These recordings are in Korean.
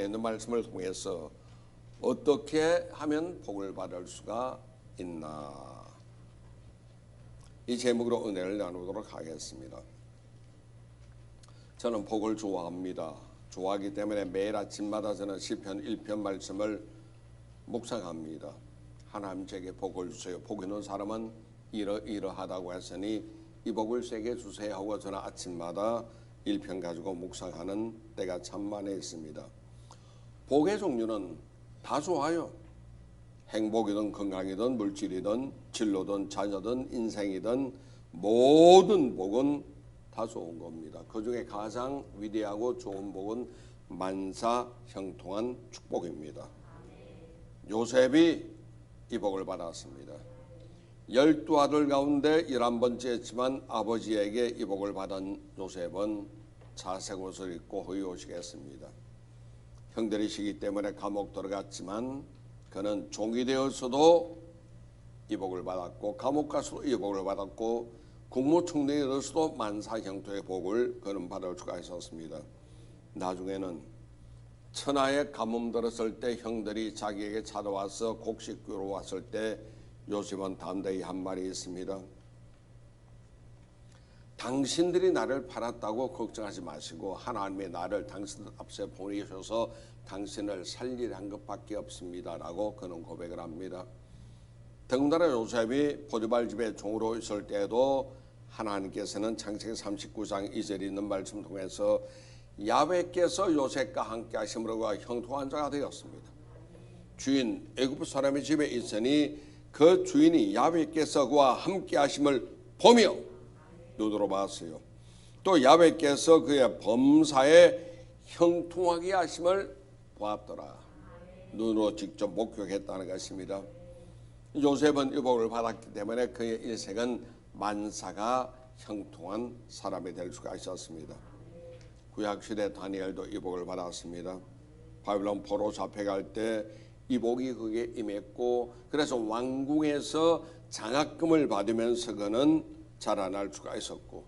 있는 말씀을 통해서 어떻게 하면 복을 받을 수가 있나, 이 제목으로 은혜를 나누도록 하겠습니다. 저는 복을 좋아합니다. 좋아하기 때문에 매일 아침마다 저는 시편 1편 말씀을 묵상합니다. 하나님 제게 복을 주세요. 복 있는 사람은 이러하다고 했으니 이 복을 세게 주세요 하고 저는 아침마다 1편 가지고 묵상하는 때가 참 많이 있습니다. 복의 종류는 다 좋아요. 행복이든 건강이든 물질이든 진로든 자녀든 인생이든 모든 복은 다 좋은 겁니다. 그 중에 가장 위대하고 좋은 복은 만사형통한 축복입니다. 요셉이 이 복을 받았습니다. 12아들 가운데 11번째였지만 아버지에게 이 복을 받은 요셉은 자색 옷을 입고 호의호식했습니다. 형들이시기 때문에 감옥 들어갔지만 그는 종이 되어서도 이 복을 받았고, 감옥 가서도 이 복을 받았고, 국무총리에 이르러서도 만사형통의 복을 그는 받을 수가 있었습니다. 나중에는 천하에 가뭄 들었을 때 형들이 자기에게 찾아와서 곡식구로 왔을 때 요셉은 담대히 한 말이 있습니다. 당신들이 나를 팔았다고 걱정하지 마시고 하나님이 나를 당신들 앞에 보내셔서 당신을 살리려 한 것밖에 없습니다 라고 그는 고백을 합니다. 더군다나 요셉이 보디발 집에 종으로 있을 때에도 하나님께서는 창세기 39장 2절에 있는 말씀 통해서 야훼께서 요셉과 함께 하심으로 그가 형통한 자가 되었습니다. 주인 애굽 사람의 집에 있으니 그 주인이 야훼께서 그와 함께 하심을 보며 눈으로 봤어요. 또 야훼께서 그의 범사에 형통하게 하심을 보았더라. 눈으로 직접 목격했다는 것입니다. 요셉은 이 복을 받았기 때문에 그의 일생은 만사가 형통한 사람이 될 수가 있었습니다. 구약시대 다니엘도 이 복을 받았습니다. 바빌론 포로 잡혀갈 때 이 복이 그에게 임했고, 그래서 왕궁에서 장학금을 받으면서 그는 자라날 수가 있었고,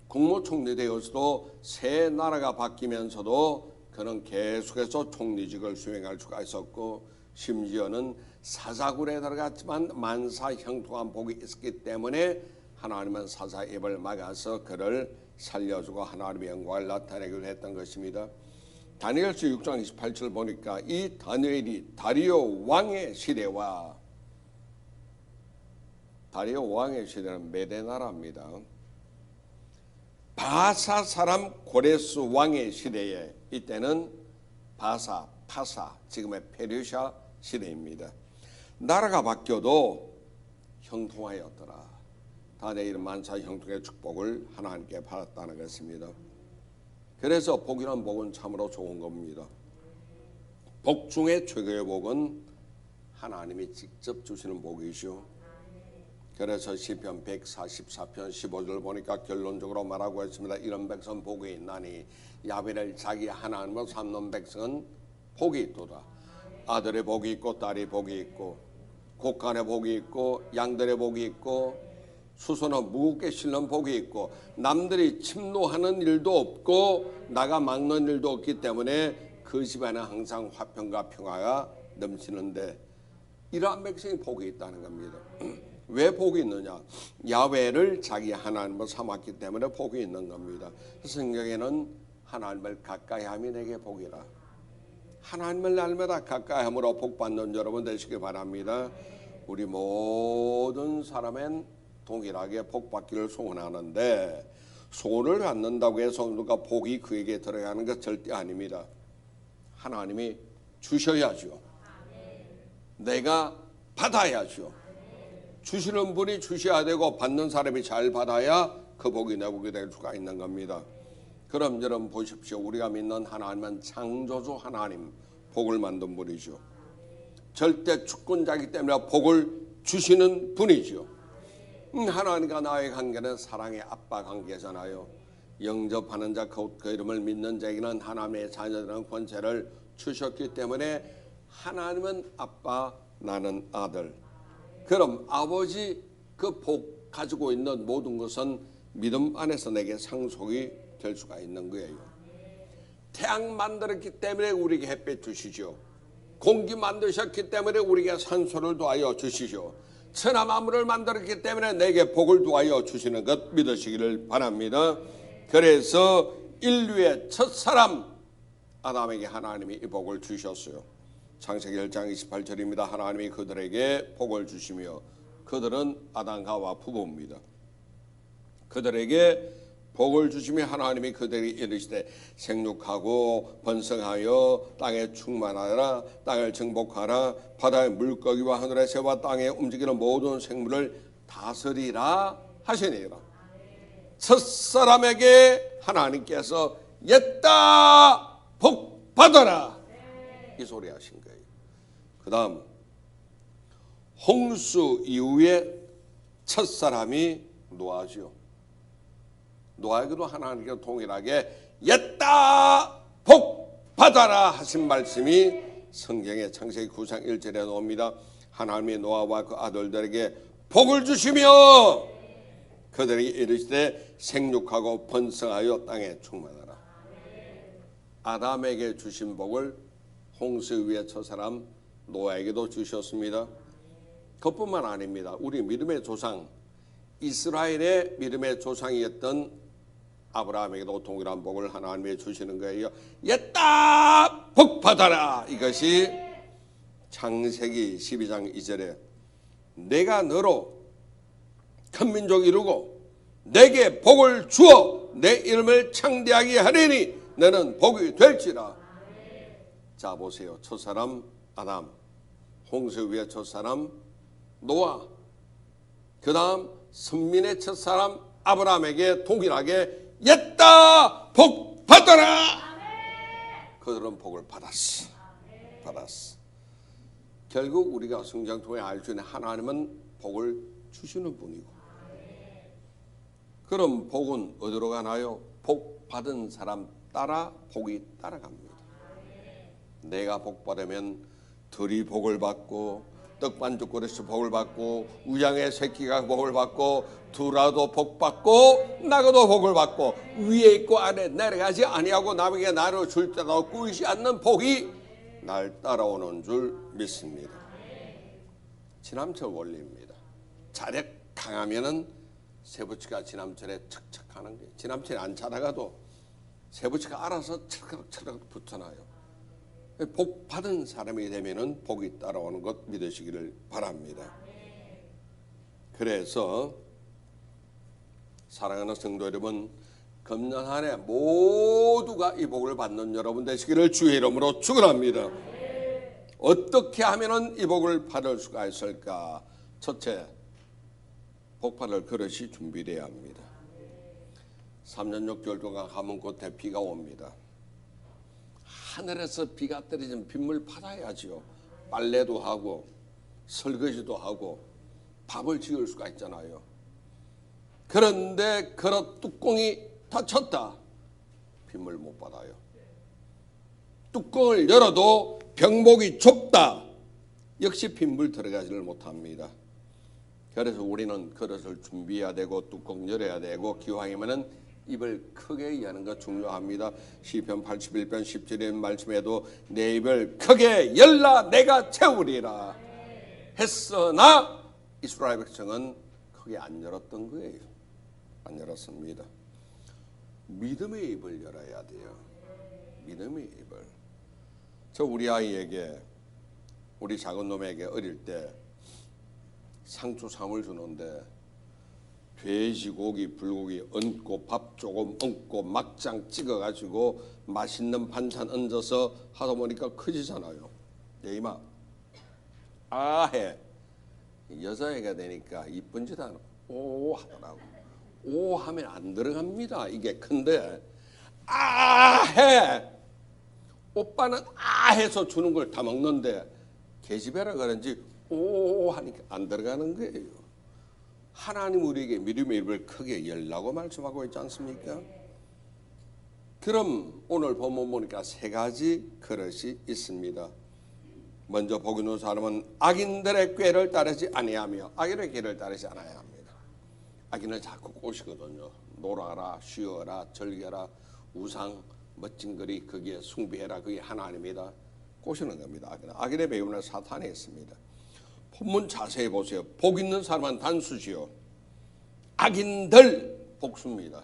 국무총리 되어서도 새 나라가 바뀌면서도 그는 계속해서 총리직을 수행할 수가 있었고, 심지어는 사자굴에 들어갔지만 만사형통한 복이 있었기 때문에 하나님은 사자의 입을 막아서 그를 살려주고 하나님의 영광을 나타내기도 했던 것입니다. 다니엘서 6장 28절 보니까 이 다니엘이 다리오 왕의 시대와, 다리오 왕의 시대는 메대 나라입니다. 바사 사람 고레스 왕의 시대에, 이때는 바사, 파사, 지금의 페르시아 시대입니다. 나라가 바뀌어도 형통하였더라. 다니엘은 만사 형통의 축복을 하나님께 받았다는 것입니다. 그래서 복이란 복은 참으로 좋은 겁니다. 복 중에 최고의 복은 하나님이 직접 주시는 복이죠. 그래서 시편 144편 15절 보니까 결론적으로 말하고 있습니다. 이런 백성 복이 있나니 야훼를 자기 하나님으로 삼는 백성은 복이 있도다. 아들의 복이 있고 딸의 복이 있고 곡간의 복이 있고 양들의 복이 있고 수소는 무겁게 실는 복이 있고, 남들이 침노하는 일도 없고 나가 막는 일도 없기 때문에 그 집안에 항상 화평과 평화가 넘치는데, 이러한 백성이 복이 있다는 겁니다. 왜 복이 있느냐? 야훼를 자기 하나님으로 삼았기 때문에 복이 있는 겁니다. 성경에는 하나님을 가까이함이 내게 복이라. 하나님을 날마다 가까이함으로 복받는 여러분 되시기 바랍니다. 우리 모든 사람은 동일하게 복받기를 소원하는데, 소원을 받는다고 해서 누가 복이 그에게 들어가는 것 절대 아닙니다. 하나님이 주셔야죠. 내가 받아야죠. 주시는 분이 주셔야 되고 받는 사람이 잘 받아야 그 복이 내 복이 될 수가 있는 겁니다. 그럼 여러분 보십시오. 우리가 믿는 하나님은 창조주 하나님, 복을 만든 분이죠. 절대 주권자이기 때문에 복을 주시는 분이죠. 하나님과 나의 관계는 사랑의 아빠 관계잖아요. 영접하는 자, 그 이름을 믿는 자에게는 하나님의 자녀들은 권세를 주셨기 때문에 하나님은 아빠, 나는 아들. 그럼 아버지 그 복 가지고 있는 모든 것은 믿음 안에서 내게 상속이 될 수가 있는 거예요. 태양 만들었기 때문에 우리에게 햇빛 주시죠. 공기 만드셨기 때문에 우리에게 산소를 도하여 주시죠. 천하 만물을 만들었기 때문에 내게 복을 도하여 주시는 것 믿으시기를 바랍니다. 그래서 인류의 첫사람 아담에게 하나님이 이 복을 주셨어요. 창세기 1장 28절입니다. 하나님이 그들에게 복을 주시며 그들은 아담과 하와 부부입니다. 그들에게 복을 주시며 하나님이 그들이 이르시되 생육하고 번성하여 땅에 충만하라. 땅을 정복하라. 바다의 물고기와 하늘의 새와 땅에 움직이는 모든 생물을 다스리라 하시니라. 첫사람에게 하나님께서 옛다 복 받아라 이 소리 하신 거예요. 그 다음 홍수 이후에 첫사람이 노아죠. 노아에게도 하나님께서 동일하게 옛다 복 받아라 하신 말씀이 성경의 창세기 9장 1절에 나옵니다. 하나님이 노아와 그 아들들에게 복을 주시며 그들이 이르시되 생육하고 번성하여 땅에 충만하라. 아담에게 주신 복을 홍수 위의 첫사람 노아에게도 주셨습니다. 그뿐만 아닙니다. 우리 믿음의 조상 이스라엘의 믿음의 조상이었던 아브라함에게도 동일한 복을 하나님이 주시는 거예요. 옛다 복 받아라. 이것이 창세기 12장 2절에 내가 너로 큰 민족 이루고 내게 복을 주어 내 이름을 창대하게 하리니 너는 복이 될지라. 자 보세요. 첫사람 아담, 홍수 위의 첫사람 노아, 그 다음 선민의 첫사람 아브라함에게 동일하게 옛다 복 받아라. 그들은 복을 받았어. 결국 우리가 성경 통해 알 수 있는 하나님은 복을 주시는 분이고, 그럼 복은 어디로 가나요? 복 받은 사람 따라 복이 따라갑니다. 내가 복 받으면 들이 복을 받고 떡반죽 그릇이 복을 받고 우양의 새끼가 복을 받고 두라도 복 받고 나가도 복을 받고 위에 있고 아래 내려가지 아니하고 남에게 나를 줄 때도 꾸이지 않는 복이 날 따라오는 줄 믿습니다. 지남철 원리입니다. 자력 강하면은 쇠붙이가 지남철에 척척하는 거예요. 지남철이 안 자라가도 쇠붙이가 알아서 철컥철컥 붙어나요. 복 받은 사람이 되면은 복이 따라오는 것 믿으시기를 바랍니다. 그래서 사랑하는 성도 여러분, 금년 한 해 모두가 이 복을 받는 여러분 되시기를 주의 이름으로 축원합니다. 어떻게 하면은 이 복을 받을 수가 있을까? 첫째, 복 받을 그릇이 준비되어야 합니다. 3년 6개월 동안 가뭄 끝에 비가 옵니다. 하늘에서 비가 떨어지면 빗물 받아야지요. 빨래도 하고 설거지도 하고 밥을 지을 수가 있잖아요. 그런데 그릇 뚜껑이 닫혔다. 빗물 못 받아요. 뚜껑을 열어도 병목이 좁다. 역시 빗물 들어가지를 못합니다. 그래서 우리는 그릇을 준비해야 되고 뚜껑 열어야 되고 기왕이면은 입을 크게 여는 것 중요합니다. 시편 81편 10절의 말씀에도 내 입을 크게 열라 내가 채우리라 했으나 이스라엘 백성은 크게 안 열었던 거예요. 안 열었습니다. 믿음의 입을 열어야 돼요. 믿음의 입을. 저 우리 아이에게, 우리 작은 놈에게 어릴 때 상추쌈을 주는데 돼지고기, 불고기 얹고 밥 조금 얹고 막장 찍어가지고 맛있는 반찬 얹어서 하다 보니까 커지잖아요. 내 이마 아해. 여자애가 되니까 이쁜 짓 안 오 하더라고. 오 하면 안 들어갑니다. 이게 큰데 아해. 오빠는 아해서 주는 걸 다 먹는데 계집애라 그런지 오 하니까 안 들어가는 거예요. 하나님 우리에게 믿음의 입을 크게 열라고 말씀하고 있지 않습니까? 그럼 오늘 본문 보니까 세 가지 그릇이 있습니다. 먼저 복 있는 사람은 악인들의 꾀를 따르지 아니하며, 악인의 꾀를 따르지 않아야 합니다. 악인을 자꾸 꼬시거든요. 놀아라, 쉬어라, 즐겨라, 우상 멋진 글이 거기에 숭배해라. 그게 하나님이다. 꼬시는 겁니다. 악인의 배후는 사탄이 있습니다. 본문 자세히 보세요. 복 있는 사람은 단수지요. 악인들 복수입니다.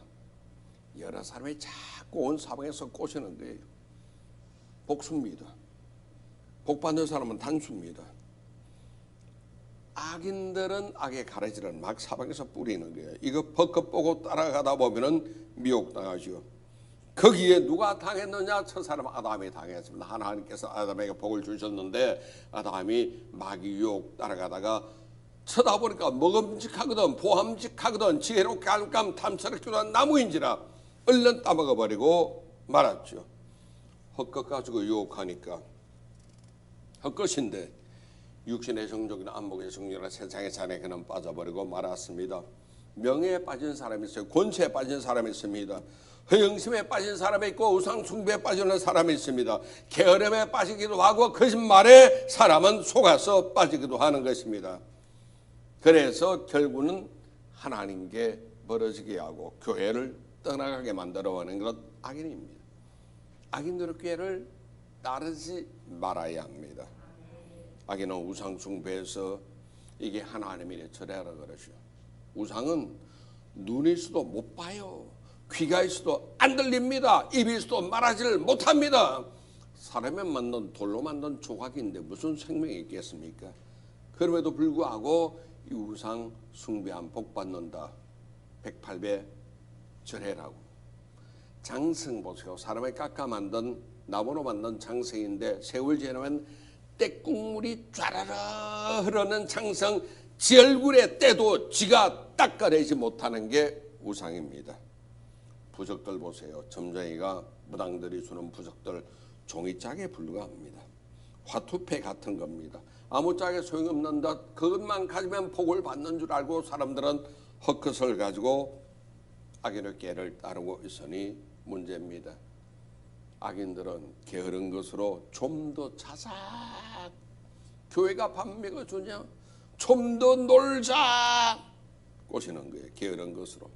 여러 사람이 자꾸 온 사방에서 꼬시는 거예요. 복수입니다. 복 받는 사람은 단수입니다. 악인들은 악의 가르치를 막 사방에서 뿌리는 거예요. 이거 벚꽃 보고 따라가다 보면은 미혹당하죠. 거기에 누가 당했느냐? 저 사람 아담이 당했습니다. 하나님께서 아담에게 복을 주셨는데 아담이 마귀 유혹 따라가다가 쳐다보니까 먹음직하거든 보함직하거든 지혜롭게 깜깜 탐스럽기도 한 나무인지라 얼른 따먹어버리고 말았죠. 헛것 가지고 유혹하니까 헛것인데 육신의 정욕이나 안목의 정욕이나 세상의 잔에 그는 빠져버리고 말았습니다. 명예에 빠진 사람이 있어요. 권세에 빠진 사람이 있습니다. 허영심에 빠진 사람이 있고 우상숭배에 빠지는 사람이 있습니다. 게으름에 빠지기도 하고 거짓말에 사람은 속아서 빠지기도 하는 것입니다. 그래서 결국은 하나님께 멀어지게 하고 교회를 떠나가게 만들어버리는 것 악인입니다. 악인들의 교회를 따르지 말아야 합니다. 악인은 우상숭배에서 이게 하나님이래 절해라 그러죠. 우상은 눈이 있어도 못 봐요. 귀가 있어도 안 들립니다. 입이 있어도 말하지를 못합니다. 사람이 만든 돌로 만든 조각인데 무슨 생명이 있겠습니까? 그럼에도 불구하고 이 우상 숭배한 복 받는다. 108배 절해라고. 장성 보세요. 사람을 깎아 만든 나무로 만든 장성인데 세월 지나면 때국물이 쫘라라 흐르는 장성 지 얼굴에 때도 지가 닦아내지 못하는 게 우상입니다. 부적들 보세요. 점쟁이가 무당들이 주는 부적들 종이짝에 불과합니다. 화투패 같은 겁니다. 아무 짝에 소용없는다. 그것만 가지면 복을 받는 줄 알고 사람들은 헛것을 가지고 악인의 꾀를 따르고 있으니 문제입니다. 악인들은 게으른 것으로 좀 더 자작 교회가 밥 먹여주냐 좀 더 놀자 꼬시는 거예요. 게으른 것으로.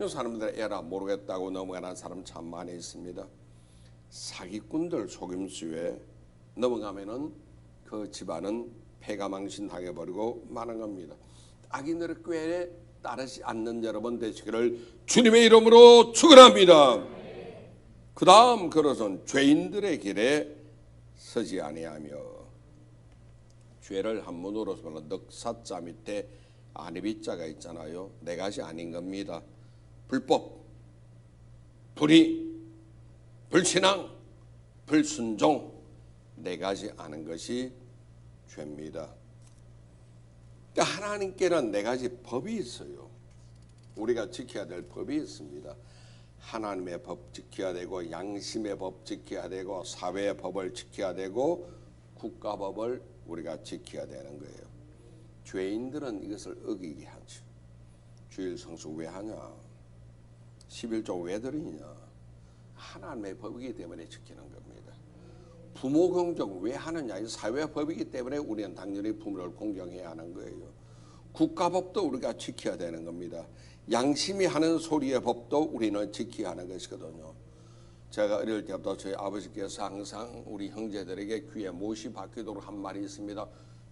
사람들 에라 모르겠다고 넘어가는 사람 참 많이 있습니다. 사기꾼들 속임수에 넘어가면은 그 집안은 폐가망신 당해버리고 마는 겁니다. 악인들의 꾀에 따르지 않는 여러분 되시기를 주님의 이름으로 축원합니다. 그 다음 그것은 죄인들의 길에 서지 아니하며 죄를 한문으로 보면 넉사자 밑에 아니비자가 있잖아요. 네 가지 아닌 겁니다. 불법, 불의, 불신앙, 불순종 네 가지 아는 것이 죄입니다. 그러니까 하나님께는 네 가지 법이 있어요. 우리가 지켜야 될 법이 있습니다. 하나님의 법 지켜야 되고 양심의 법 지켜야 되고 사회의 법을 지켜야 되고 국가법을 우리가 지켜야 되는 거예요. 죄인들은 이것을 어기게 하죠. 주일 성수 왜 하냐? 11조 왜 드리냐? 하나님의 법이기 때문에 지키는 겁니다. 부모 공경 왜 하느냐? 사회 법이기 때문에 우리는 당연히 부모를 공경해야 하는 거예요. 국가법도 우리가 지켜야 되는 겁니다. 양심이 하는 소리의 법도 우리는 지켜야 하는 것이거든요. 제가 어릴 때부터 저희 아버지께서 항상 우리 형제들에게 귀에 못이 박히도록 한 말이 있습니다.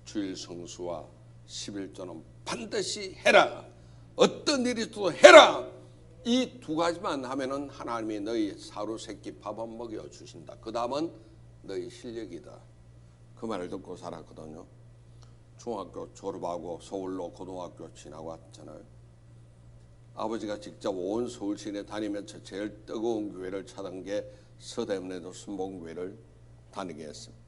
주일 성수와 11조는 반드시 해라. 어떤 일이 있어도 해라. 이 두 가지만 하면은 하나님이 너희 사루 새끼 밥은 먹여 주신다. 그 다음은 너희 실력이다. 그 말을 듣고 살았거든요. 중학교 졸업하고 서울로 고등학교 지나고 왔잖아요. 아버지가 직접 온 서울 시내 다니면서 제일 뜨거운 교회를 찾은 게 서대문에도 순복음교회를 다니게 했습니다.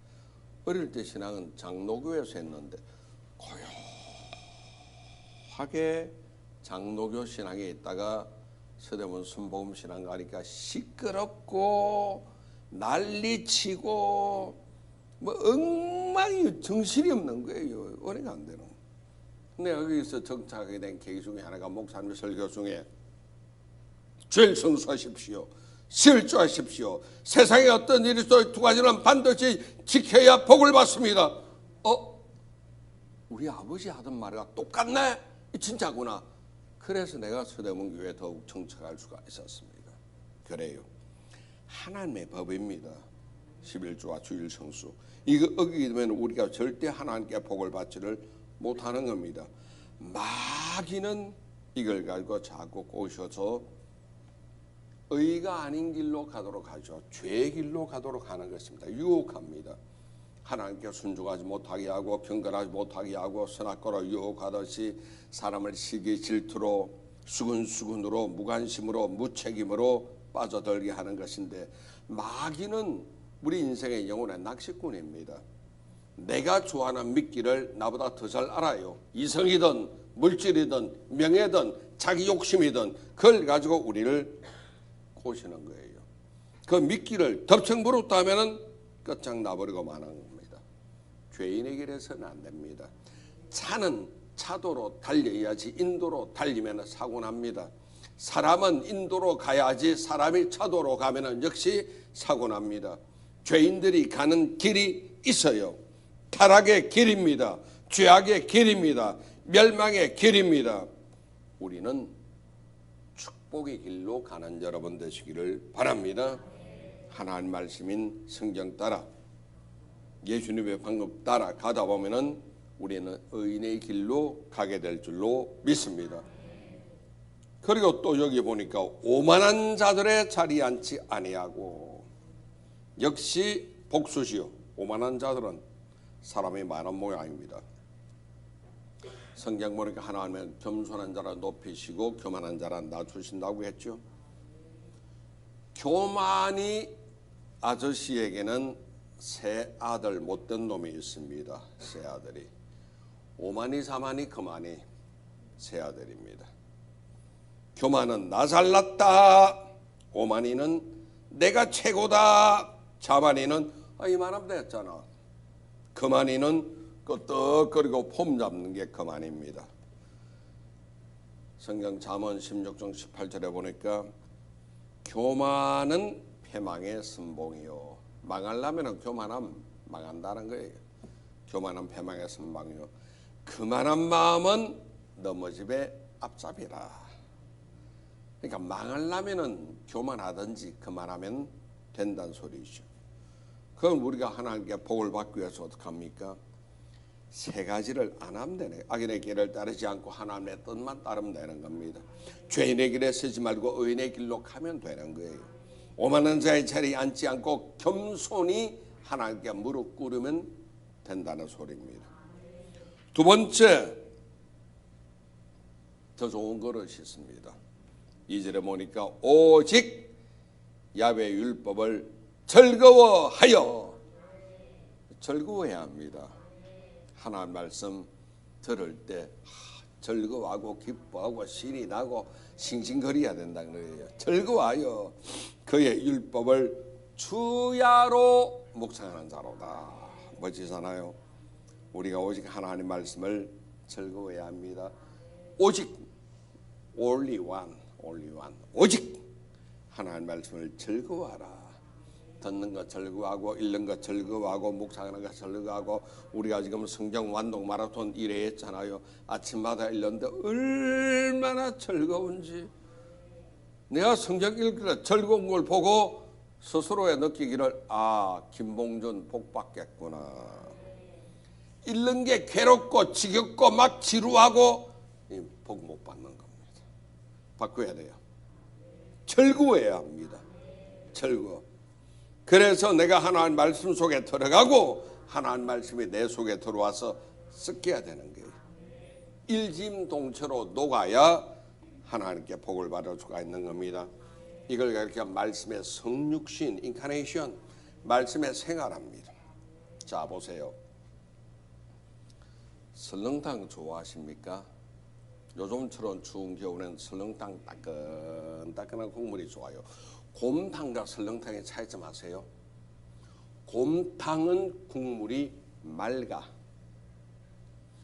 어릴 때 신앙은 장로교회에서 했는데 고요하게 장로교 신앙에 있다가 서대문 순복음 신앙 가니까 시끄럽고 난리치고 뭐 엉망이 정신이 없는 거예요. 은혜가 안 되는. 근데 여기서 정착하게 된 계기 중에 하나가 목사님 설교 중에 죄를 성수하십시오. 실조하십시오. 세상에 어떤 일이 있어도 두 가지는 반드시 지켜야 복을 받습니다. 우리 아버지 하던 말과 똑같네? 진짜구나. 그래서 내가 서대문 교회에 더욱 정착할 수가 있었습니다. 그래요. 하나님의 법입니다. 11조와 주일 성수. 이거 어기게 되면 우리가 절대 하나님께 복을 받지를 못하는 겁니다. 마귀는 이걸 가지고 자꾸 꼬셔서 의가 아닌 길로 가도록 하죠. 죄의 길로 가도록 하는 것입니다. 유혹합니다. 하나님께 순종하지 못하게 하고 경건하지 못하게 하고 선악과로 유혹하듯이 사람을 시기 질투로 수근수근으로 무관심으로 무책임으로 빠져들게 하는 것인데, 마귀는 우리 인생의 영혼의 낚시꾼입니다. 내가 좋아하는 미끼를 나보다 더 잘 알아요. 이성이든 물질이든 명예든 자기 욕심이든 그걸 가지고 우리를 꼬시는 거예요. 그 미끼를 덥석 물었다면 끝장나버리고 마는 겁니다. 죄인의 길에서는 안 됩니다. 차는 차도로 달려야지 인도로 달리면 사고 납니다. 사람은 인도로 가야지 사람이 차도로 가면 역시 사고 납니다. 죄인들이 가는 길이 있어요. 타락의 길입니다. 죄악의 길입니다. 멸망의 길입니다. 우리는 축복의 길로 가는 여러분 되시기를 바랍니다. 하나님 말씀인 성경 따라 예수님의 방법 따라 가다 보면은 우리는 의인의 길로 가게 될 줄로 믿습니다. 그리고 또 여기 보니까 오만한 자들의 자리에 앉지 아니하고, 역시 복수시요. 오만한 자들은 사람이 많은 모양입니다. 성경 보니까 하나님은 겸손한 자라 높이시고 교만한 자라 낮추신다고 했죠. 교만이 아저씨에게는 새 아들 못된 놈이 있습니다. 새 아들이. 오만이 사만이 그만이 새 아들입니다. 교만은 나 잘났다. 오만이는 내가 최고다. 자만이는 이만하면 됐잖아. 그만이는 끄떡거리고 폼 잡는 게 그만입니다. 성경 잠언 16장 18절에 보니까 교만은 패망의 선봉이요. 망하려면 교만하면 망한다는 거예요. 교만은 패망의 선봉이요. 그만한 마음은 넘어집의 앞잡이라. 그러니까 망하려면 교만하든지 그만하면 된다는 소리죠. 그럼 우리가 하나님께 복을 받기 위해서 어떻게 합니까? 세 가지를 안 하면 되네. 악인의 길을 따르지 않고 하나님의 뜻만 따르면 되는 겁니다. 죄인의 길에 서지 말고 의인의 길로 가면 되는 거예요. 오만한 자의 자리에 앉지 않고 겸손히 하나님께 무릎 꿇으면 된다는 소리입니다. 두 번째, 더 좋은 것이 있습니다. 2절에 보니까 오직 야훼 율법을 즐거워하여, 즐거워해야 합니다. 하나님 말씀 들을 때 즐거워하고 기뻐하고 신이 나고 싱싱거려야 된다는 거예요. 즐거워하여 그의 율법을 주야로 묵상하는 자로다. 멋지잖아요. 우리가 오직 하나님 말씀을 즐거워해야 합니다. 오직 only one, 오직 하나님 말씀을 즐거워하라. 듣는 것 즐거워하고 읽는 것 즐거워하고 묵상하는 것 즐거워하고, 우리가 지금 성경 완독 마라톤 1회 했잖아요. 아침마다 읽는데 얼마나 즐거운지. 내가 성경 읽을 때 즐거운 걸 보고 스스로의 느끼기를 김봉준 복 받겠구나. 읽는 게 괴롭고 지겹고 막 지루하고 복 못 받는 겁니다. 바꿔야 돼요. 즐거워해야 합니다. 즐거워. 그래서 내가 하나님 말씀 속에 들어가고 하나님 말씀이 내 속에 들어와서 섞여야 되는 거예요. 일심동체로 녹아야 하나님께 복을 받을 수가 있는 겁니다. 이걸 이렇게 말씀의 성육신, 인카네이션, 말씀의 생활합니다. 자, 보세요. 설렁탕 좋아하십니까? 요즘처럼 추운 겨울엔 설렁탕 따끈따끈한 국물이 좋아요. 곰탕과 설렁탕의 차이점 아세요? 곰탕은 국물이 맑아.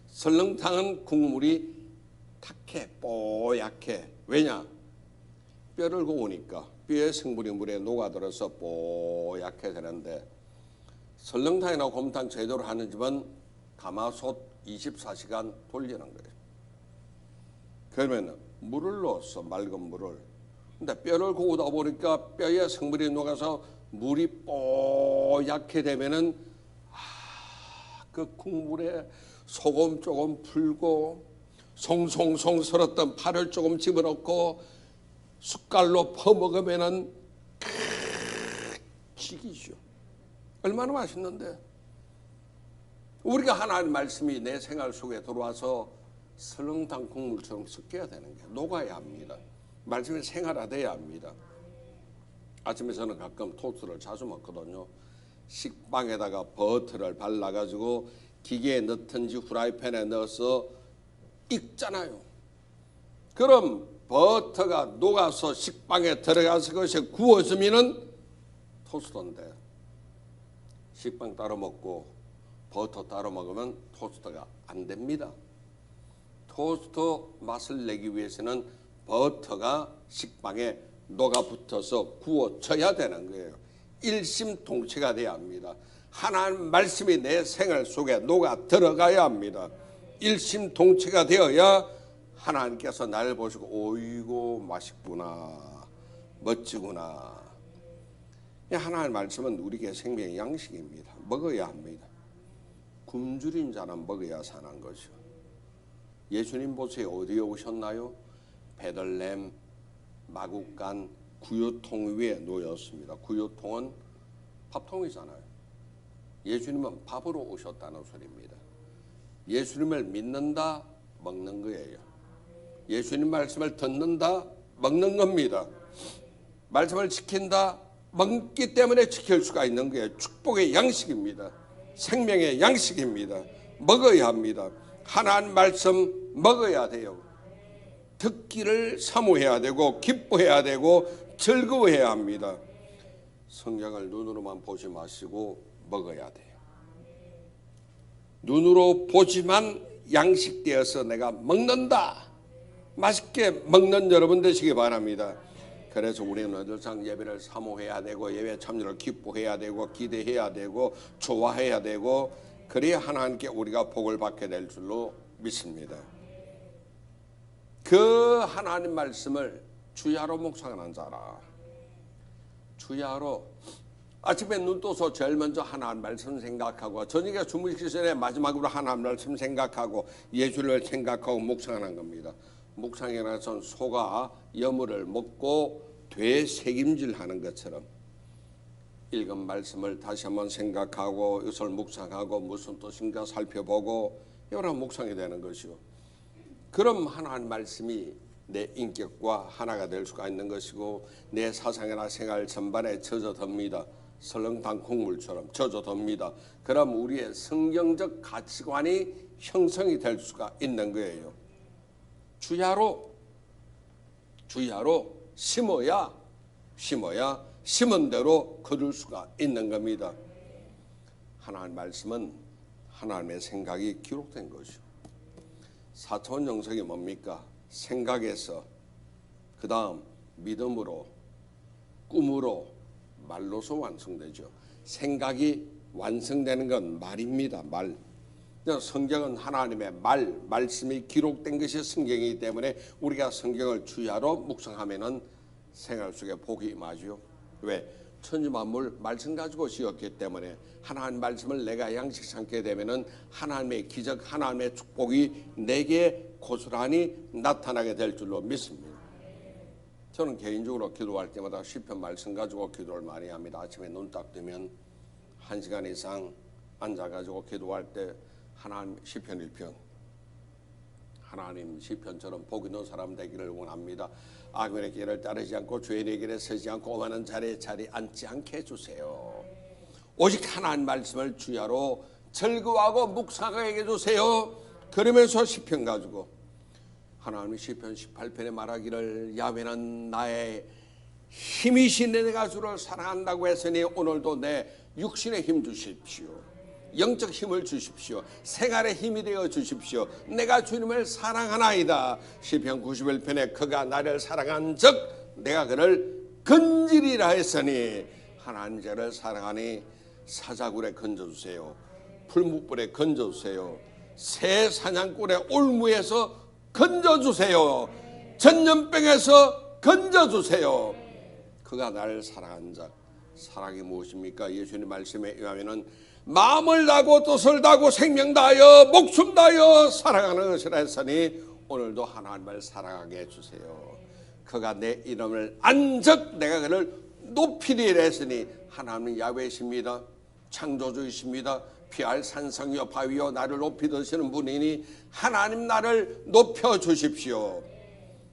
설렁탕은 국물이 탁해, 뽀얗게. 왜냐? 뼈를 구우니까 뼈의 성분이 물에 녹아들어서 뽀얗게 되는데, 설렁탕이나 곰탕 제대로 하는 집은 가마솥 24시간 돌리는 거예요. 그러면 물을 넣어서 맑은 물을 근데 뼈를 구우다 보니까 뼈에 성분이 녹아서 물이 뽀얗게 되면은 그 국물에 소금 조금 풀고 송송송 썰었던 파를 조금 집어넣고 숟갈로 퍼먹으면은 죽이죠. 얼마나 맛있는데. 우리가 하나님 말씀이 내 생활 속에 들어와서 설렁탕 국물처럼 섞여야 되는 게 녹아야 합니다. 말씀이 생활화돼야 합니다. 아침에 저는 가끔 토스트를 자주 먹거든요. 식빵에다가 버터를 발라가지고 기계에 넣든지 후라이팬에 넣어서 익잖아요. 그럼 버터가 녹아서 식빵에 들어가서 그것이 구워지면은 토스트인데, 식빵 따로 먹고 버터 따로 먹으면 토스트가 안 됩니다. 토스트 맛을 내기 위해서는 버터가 식빵에 녹아붙어서 구워져야 되는 거예요. 일심동체가 돼야 합니다. 하나님 말씀이 내 생활 속에 녹아 들어가야 합니다. 일심동체가 되어야 하나님께서 나를 보시고 오이고 맛있구나, 멋지구나. 하나님 말씀은 우리에게 생명의 양식입니다. 먹어야 합니다. 굶주린 자는 먹어야 사는 것이요. 예수님 보세요. 어디에 오셨나요? 베들레헴 마구간 구유통 위에 놓였습니다. 구유통은 밥통이잖아요. 예수님은 밥으로 오셨다는 소리입니다. 예수님을 믿는다, 먹는 거예요. 예수님 말씀을 듣는다, 먹는 겁니다. 말씀을 지킨다, 먹기 때문에 지킬 수가 있는 거예요. 축복의 양식입니다. 생명의 양식입니다. 먹어야 합니다. 하나님 말씀 먹어야 돼요. 듣기를 사모해야 되고 기뻐해야 되고 즐거워해야 합니다. 성경을 눈으로만 보지 마시고 먹어야 돼요. 눈으로 보지만 양식되어서 내가 먹는다, 맛있게 먹는 여러분 되시기 바랍니다. 그래서 우리는 늘상 예배를 사모해야 되고 예배 참여를 기뻐해야 되고 기대해야 되고 좋아해야 되고, 그래야 하나님께 우리가 복을 받게 될 줄로 믿습니다. 그 하나님 말씀을 주야로 묵상하는 자라. 주야로 아침에 눈 떠서 제일 먼저 하나님 말씀 생각하고, 저녁에 주무시기 전에 마지막으로 하나님 말씀 생각하고 예수를 생각하고 묵상하는 겁니다. 묵상에 나선 소가 여물을 먹고 되새김질하는 것처럼 읽은 말씀을 다시 한번 생각하고 이것을 묵상하고 무슨 뜻인가 살펴보고 이런 묵상이 되는 것이요. 그럼 하나님 말씀이 내 인격과 하나가 될 수가 있는 것이고 내 사상이나 생활 전반에 젖어듭니다. 설렁탕 국물처럼 젖어듭니다. 그럼 우리의 성경적 가치관이 형성이 될 수가 있는 거예요. 주야로 심어야 심은 대로 거둘 수가 있는 겁니다. 하나님 말씀은 하나님의 생각이 기록된 것이요. 4차원 영성이 뭡니까? 생각에서 그 다음 믿음으로 꿈으로 말로서 완성되죠. 생각이 완성되는 건 말입니다. 말. 성경은 하나님의 말씀이 기록된 것이 성경이기 때문에 우리가 성경을 주야로 묵상하면은 생활 속에 복이 임하죠. 왜? 천지만물 말씀 가지고 지었기 때문에 하나님 말씀을 내가 양식 삼게 되면은 하나님의 기적, 하나님의 축복이 내게 고스란히 나타나게 될 줄로 믿습니다. 저는 개인적으로 기도할 때마다 시편 말씀 가지고 기도를 많이 합니다. 아침에 눈 딱 뜨면 1시간 이상 앉아가지고 기도할 때 하나님 시편 1편, 하나님 시편처럼 복 있는 사람 되기를 원합니다. 악인의 길을 따르지 않고 죄인의 길에 서지 않고 오만한 자리에 자리 앉지 않게 해주세요. 오직 하나님 말씀을 주야로 즐거워하고 묵상하게 해주세요. 그러면서 시편 가지고 하나님이 시편 18편에 말하기를 야훼는 나의 힘이시네, 내가 주를 사랑한다고 했으니 오늘도 내 육신에 힘 주십시오. 영적 힘을 주십시오. 생활의 힘이 되어 주십시오. 내가 주님을 사랑하나이다. 시편 91편에 그가 나를 사랑한 즉 내가 그를 건지리라 했으니, 하나님 저를 사랑하니 사자굴에 건져주세요. 풀무불에 건져주세요. 새 사냥꾼의 올무에서 건져주세요. 전염병에서 건져주세요. 그가 나를 사랑한 자. 사랑이 무엇입니까? 예수님 말씀에 의하면은 마음을 다하고 뜻을 다하고 생명 다하여 목숨 다하여 사랑하는 것이라 했으니 오늘도 하나님을 사랑하게 해주세요. 그가 내 이름을 안적 내가 그를 높이리라 했으니 하나님은 야훼이십니다. 창조주이십니다. 피할 산성이요 바위요 나를 높이 드시는 분이니 하나님 나를 높여주십시오.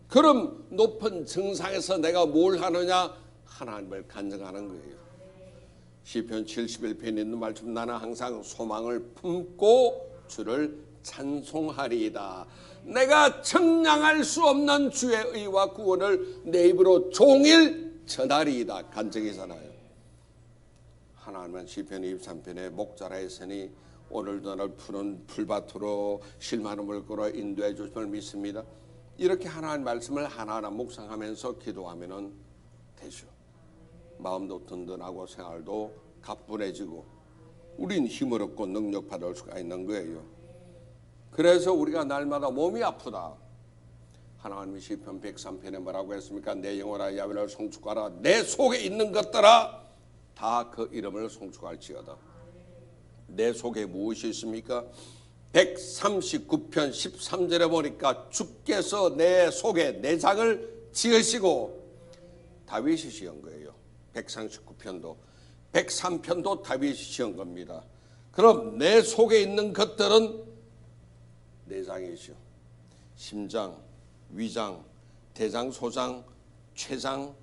그럼 높은 정상에서 내가 뭘 하느냐? 하나님을 간증하는 거예요. 시편 71편에 있는 말씀 나는 항상 소망을 품고 주를 찬송하리이다. 내가 청량할 수 없는 주의 의와 구원을 내 입으로 종일 전하리이다. 간증이잖아요. 하나님은 시편 23편에 목자라 했으니 오늘도 나를 푸른 풀밭으로 실만한 물고로 인도해 주심을 믿습니다. 이렇게 하나님 말씀을 하나하나 묵상하면서 기도하면 되죠. 마음도 든든하고 생활도 가뿐해지고 우린 힘을 얻고 능력받을 수가 있는 거예요. 그래서 우리가 날마다 몸이 아프다. 하나님이 시편 103편에 뭐라고 했습니까? 내 영혼아 야훼를 송축하라. 내 속에 있는 것들아 다 그 이름을 송축할지어다. 내 속에 무엇이 있습니까? 139편 13절에 보니까 주께서 내 속에 내장을 지으시고 다윗이 지은 거예요. 139편도 103편도 다윗이 지은 겁니다. 그럼 내 속에 있는 것들은 내장이죠. 심장, 위장, 대장, 소장, 췌장,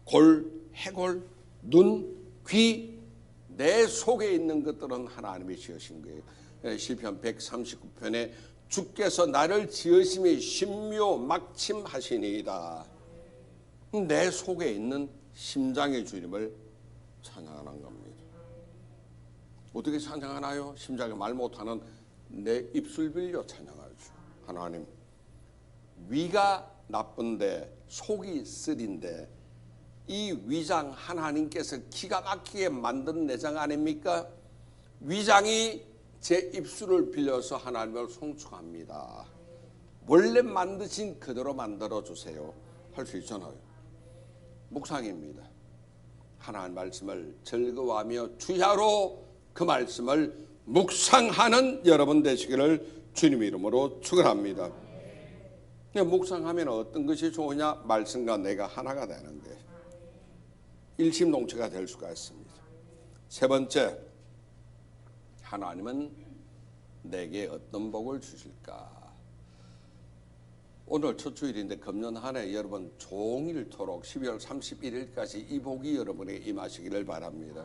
골, 해골, 눈, 귀, 내 속에 있는 것들은 하나님이 지으신 거예요. 시편 139편에 주께서 나를 지으심이 신묘 막침하시니이다. 내 속에 있는 심장의 주님을 찬양하는 겁니다. 어떻게 찬양하나요? 심장이 말 못하는 내 입술 빌려 찬양하죠. 하나님, 위가 나쁜데 속이 쓰린데 이 위장 하나님께서 기가 막히게 만든 내장 아닙니까? 위장이 제 입술을 빌려서 하나님을 송축합니다. 원래 만드신 그대로 만들어주세요. 할 수 있잖아요. 묵상입니다. 하나님 말씀을 즐거워하며 주야로 그 말씀을 묵상하는 여러분 되시기를 주님 이름으로 축원합니다. 묵상하면 어떤 것이 좋으냐? 말씀과 내가 하나가 되는 거예요. 일심동체가 될 수가 있습니다. 세 번째, 하나님은 내게 어떤 복을 주실까? 오늘 첫 주일인데 금년 한 해 여러분 종일토록 12월 31일까지 이 복이 여러분에게 임하시기를 바랍니다.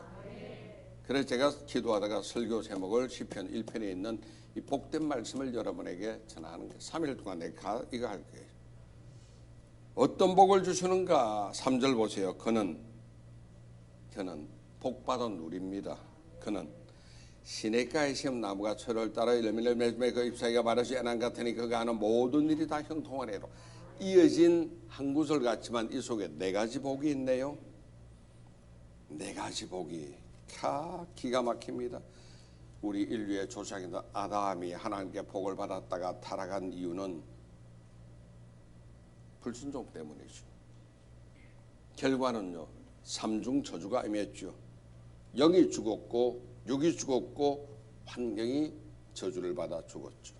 그래서 제가 기도하다가 설교 제목을 시편 1편에 있는 이 복된 말씀을 여러분에게 전하는 거예요. 3일 동안 내가 이거 할 거예요. 어떤 복을 주시는가? 3절 보세요. 그는 복받은 누리입니다. 그는 시냇가에 심은 나무가 철을 따라 열매를 맺으며 그 잎사귀가 마르지 않은 같으니 그가 하는 모든 일이 다 형통하네로. 이어진 한 구절 같지만 이 속에 네 가지 복이 있네요. 네 가지 복이 기가 막힙니다. 우리 인류의 조상인 아담이 하나님께 복을 받았다가 타락한 이유는 불순종 때문이죠. 결과는요, 삼중 저주가 임했죠. 영이 죽었고 육이 죽었고 환경이 저주를 받아 죽었죠.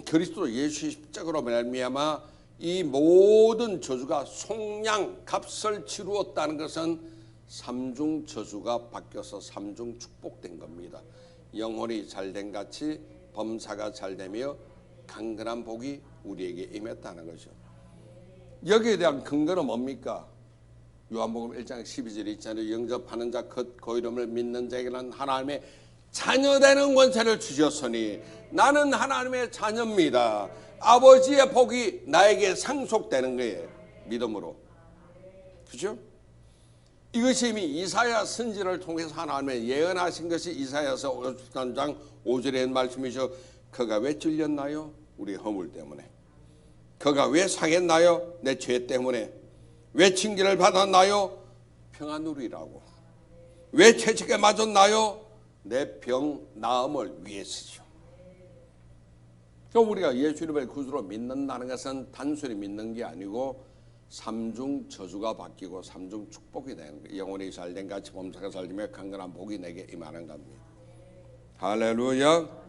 그리스도 예수 십자가로 말미암아 이 모든 저주가 속량 값을 치루었다는 것은 삼중 저주가 바뀌어서 삼중 축복된 겁니다. 영혼이 잘된 같이 범사가 잘되며 강건한 복이 우리에게 임했다는 거죠. 여기에 대한 근거는 뭡니까? 요한복음 1장 12절에 있잖아요. 영접하는 자 그 이름을 믿는 자에게는 하나님의 자녀되는 권세를 주셨으니 나는 하나님의 자녀입니다. 아버지의 복이 나에게 상속되는 거예요. 믿음으로. 그죠? 이것이 이미 이사야 선지를 통해서 하나님의 예언하신 것이 이사야서 53장 5절의 말씀이죠. 그가 왜 찔렸나요? 우리 허물 때문에. 그가 왜 상했나요? 내 죄 때문에. 왜 징계를 받았나요? 평안 누리라고. 왜 채찍에 맞았나요? 내 병 나음을 위해서죠. 그러니까 우리가 예수님을 구주로 믿는다는 것은 단순히 믿는 게 아니고 삼중 저주가 바뀌고 삼중 축복이 되는 거예요. 영혼이 잘된 같이 범사가 살리며 강건한 복이 내게 임하는 겁니다. 할렐루야.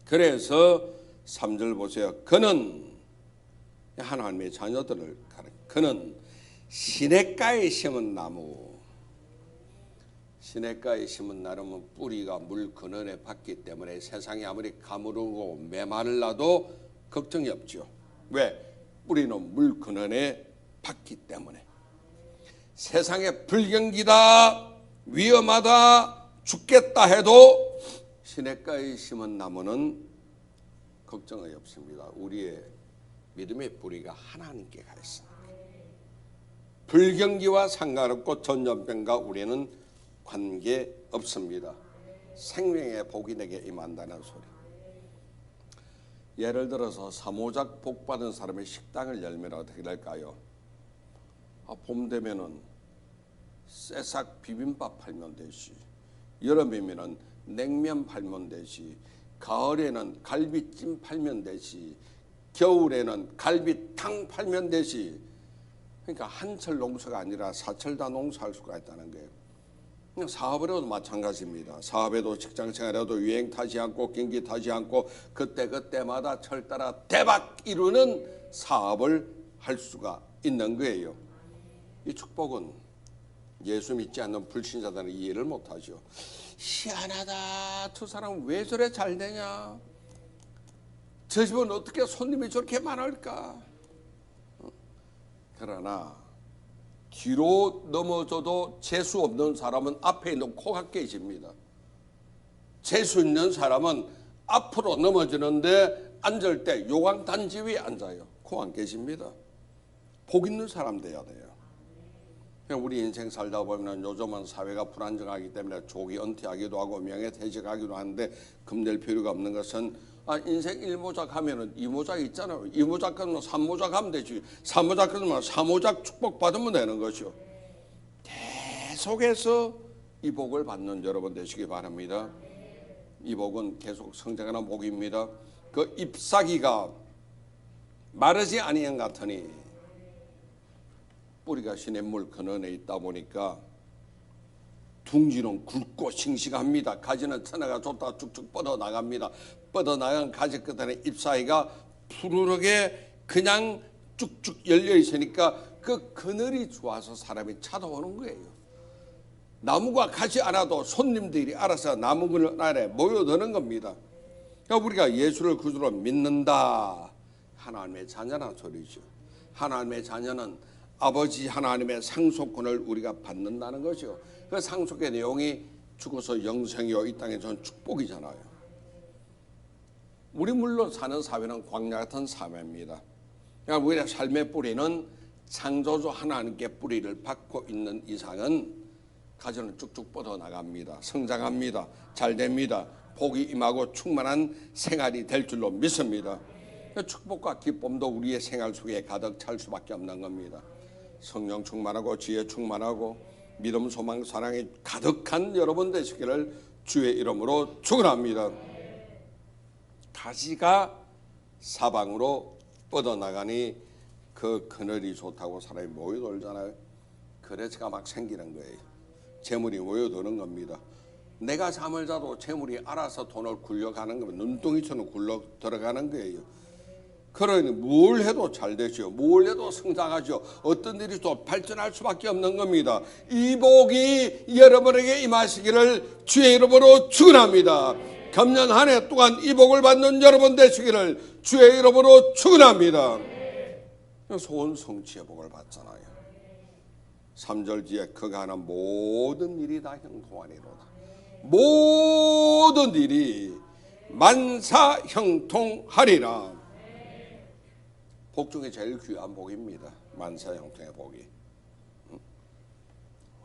그래서 3절 보세요. 그는 하나님의 자녀들을 그는 시냇가에 심은 나무. 시냇가에 심은 나무는 뿌리가 물 근원에 받기 때문에 세상이 아무리 가무르고 메말라도 걱정이 없죠. 왜? 뿌리는 물 근원에 받기 때문에. 세상에 불경기다, 위험하다, 죽겠다 해도 시냇가에 심은 나무는 걱정이 없습니다. 우리의 믿음의 뿌리가 하나님께 가 있습니다. 불경기와 상관없고 전염병과 우리는 관계없습니다. 생명의 복이 내게 임한다는 소리. 예를 들어서 사모작 복 받은 사람의 식당을 열면 어떻게 될까요? 봄 되면은 새싹 비빔밥 팔면 되지, 여름이면은 냉면 팔면 되지, 가을에는 갈비찜 팔면 되지, 겨울에는 갈비탕 팔면 되지. 그러니까 한철 농사가 아니라 사철 다 농사할 수가 있다는 거예요. 사업으로도 마찬가지입니다. 사업에도 직장생활에도 유행 타지 않고 경기 타지 않고 그때그때마다 철따라 대박 이루는 사업을 할 수가 있는 거예요. 이 축복은 예수 믿지 않는 불신자들은 이해를 못하죠. 희한하다. 저 사람은 왜 저래 잘 되냐? 저 집은 어떻게 손님이 저렇게 많을까? 그러나 뒤로 넘어져도 재수 없는 사람은 앞에 있는 코가 깨집니다. 재수 있는 사람은 앞으로 넘어지는데 앉을 때 요강단지 위에 앉아요. 코 안 깨집니다. 복 있는 사람 돼야 돼요. 우리 인생 살다 보면 요즘은 사회가 불안정하기 때문에 조기 은퇴하기도 하고 명예퇴직하기도 하는데 겁낼 필요가 없는 것은 인생 1모작 하면은 2모작 있잖아요. 2모작 하면 3모작 하면 되지. 3모작 하면 4모작 축복받으면 되는 거죠. 계속해서 이 복을 받는 여러분 되시기 바랍니다. 이 복은 계속 성장하는 복입니다. 그 잎사귀가 마르지 아니한 같으니 뿌리가 시냇물 근원에 있다 보니까 둥지는 굵고 싱싱합니다. 가지는 천하가 좋다 쭉쭉 뻗어나갑니다. 뻗어나간 가지 끝에 잎사귀가 푸르르게 그냥 쭉쭉 열려 있으니까 그 그늘이 좋아서 사람이 찾아오는 거예요. 나무가 가지 않아도 손님들이 알아서 나무 그늘 아래 모여드는 겁니다. 그러니까 우리가 예수를 구주로 믿는다. 하나님의 자녀란 소리죠. 하나님의 자녀는 아버지 하나님의 상속권을 우리가 받는다는 거죠. 그 상속의 내용이 죽어서 영생이요 이 땅에서는 축복이잖아요. 우리 물론 사는 사회는 광야 같은 사회입니다. 그러니까 우리의 삶의 뿌리는 창조주 하나님께 뿌리를 받고 있는 이상은 가지는 쭉쭉 뻗어나갑니다. 성장합니다. 잘됩니다. 복이 임하고 충만한 생활이 될 줄로 믿습니다. 축복과 기쁨도 우리의 생활 속에 가득 찰 수밖에 없는 겁니다. 성령 충만하고 지혜 충만하고 믿음 소망 사랑이 가득한 여러분 되시기를 주의 이름으로 축원합니다. 가지가 사방으로 뻗어나가니 그 그늘이 좋다고 사람이 모여들잖아요. 그래서 막 생기는 거예요. 재물이 모여드는 겁니다. 내가 잠을 자도 재물이 알아서 돈을 굴려가는 거면 눈덩이처럼 굴러 들어가는 거예요. 그러니 뭘 해도 잘 되죠. 뭘 해도 성장하죠. 어떤 일이 또 발전할 수밖에 없는 겁니다. 이 복이 여러분에게 임하시기를 주의 이름으로 축원합니다. 금년 한 해 동안 이 복을 받는 여러분 되시기를 주의 이름으로 축원합니다. 소원 성취의 복을 받잖아요. 3절 뒤에 그가 하는 모든 일이 다 형통하리로다. 모든 일이 만사 형통하리라. 복 중에 제일 귀한 복입니다. 만사 형통의 복이.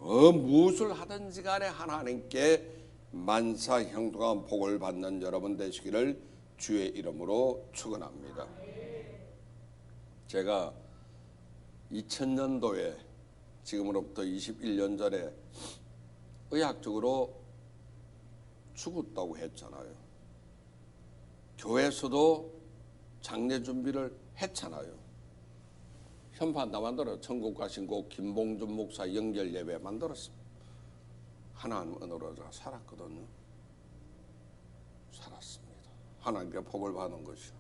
무엇을 하든지 간에 하나님께 만사 형통한 복을 받는 여러분 되시기를 주의 이름으로 축원합니다. 제가 2000년도에 지금으로부터 21년 전에 의학적으로 죽었다고 했잖아요. 교회에서도 장례 준비를 했잖아요. 현판 다 만들어 천국 가신 고 김봉준 목사 연결 예배 만들었습니다. 하나님 은혜로 살았거든요. 살았습니다. 하나님께 복을 받은 것이요.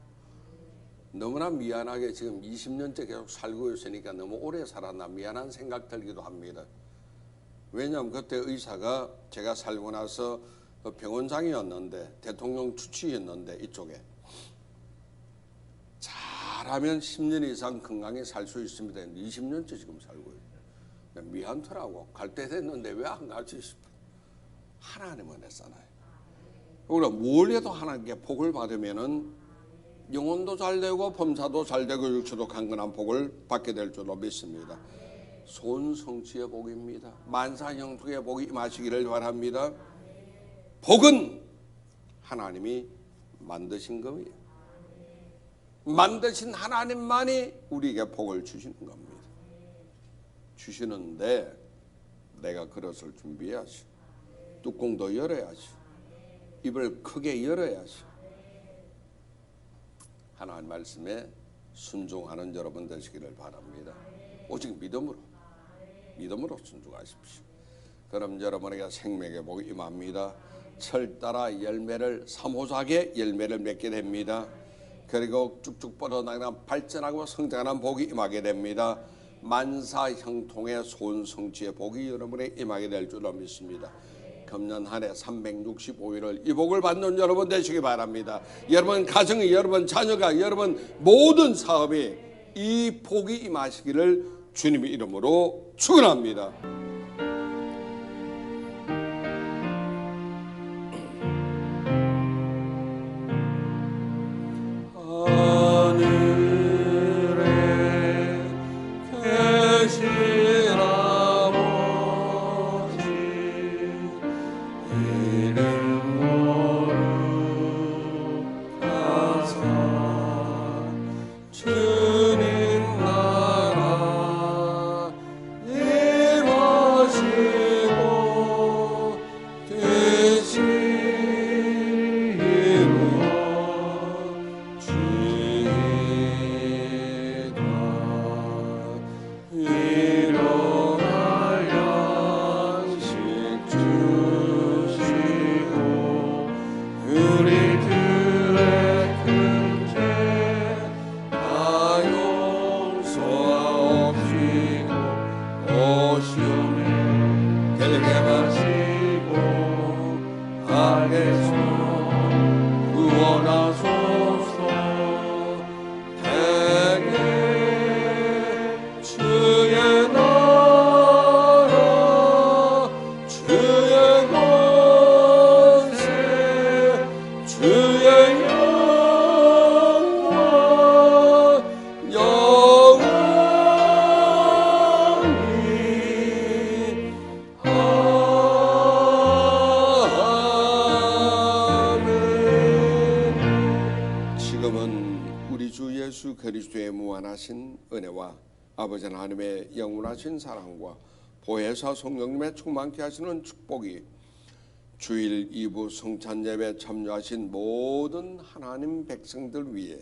너무나 미안하게 지금 20년째 계속 살고 있으니까 너무 오래 살았나 미안한 생각 들기도 합니다. 왜냐하면 그때 의사가 제가 살고 나서 병원장이었는데 대통령 추치였는데 이쪽에 잘하면 10년 이상 건강히 살 수 있습니다. 20년째 지금 살고 있어요. 미안하더라고. 갈 때 됐는데 왜 안 가지 싶어. 하나님은 했잖아요. 우리가 뭘 해도 하나님께 복을 받으면은 영혼도 잘 되고 범사도 잘 되고 육체도 강건한 복을 받게 될 줄로 믿습니다. 손성취의 복입니다. 만사형통의 복이 임하시기를 바랍니다. 복은 하나님이 만드신 거예요. 만드신 하나님만이 우리에게 복을 주시는 겁니다. 주시는데 내가 그릇을 준비해야지. 뚜껑도 열어야지. 입을 크게 열어야지. 하나님 말씀에 순종하는 여러분 되시기를 바랍니다. 오직 믿음으로 순종하십시오. 그럼 여러분에게 생명의 복이 임합니다. 철 따라 열매를 사모하게 열매를 맺게 됩니다. 그리고 쭉쭉 뻗어나가는 발전하고 성장하는 복이 임하게 됩니다. 만사형통의 손성취의 복이 여러분에게 임하게 될 줄로 믿습니다. 금년 한 해 365일을 이 복을 받는 여러분 되시기 바랍니다. 여러분 가정이, 여러분 자녀가, 여러분 모든 사업이 이 복이 임하시기를 주님의 이름으로 축원합니다. 그리스도의 무한하신 은혜와 아버지 하나님의 영원하신 사랑과 보혜사 성령님의 충만케 하시는 축복이 주일 2부 성찬 예배 참여하신 모든 하나님 백성들 위해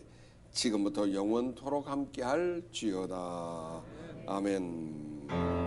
지금부터 영원토록 함께할 지어다. 아멘.